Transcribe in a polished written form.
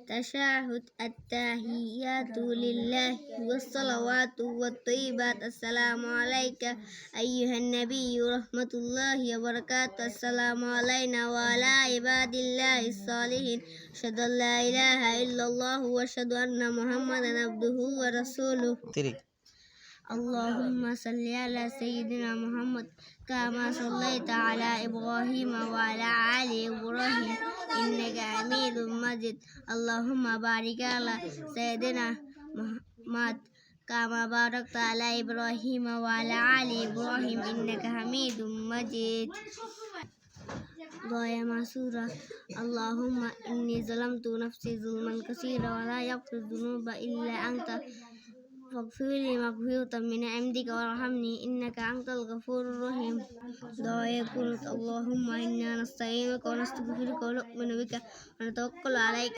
تشهد التحيات لله والصلوات والطيبات السلام عليك أيها النبي ورحمة الله وبركاته السلام علينا وعلى عباد الله الصالحين أشهد أن لا إله إلا الله وأشهد أن محمدا عبده ورسوله اللهم صل على سيدنا محمد كما صليت على إبراهيم وعلى آل إبراهيم إنك حميد مجيد اللهم بارك على سيدنا محمد كما باركت على إبراهيم وعلى آل إبراهيم إنك حميد مجيد دعاء معصورة اللهم إني ظلمت نفسي ظلما كثيرا ولا يغفر الذنوب إلا أنت فاغفر لي مغفرة من عندك وارحمني إنك أنت الغفور الرحيم دعاء يقول اللهم إنا نستعينك ونستغفرك ونؤمن بك ونتوكل عليك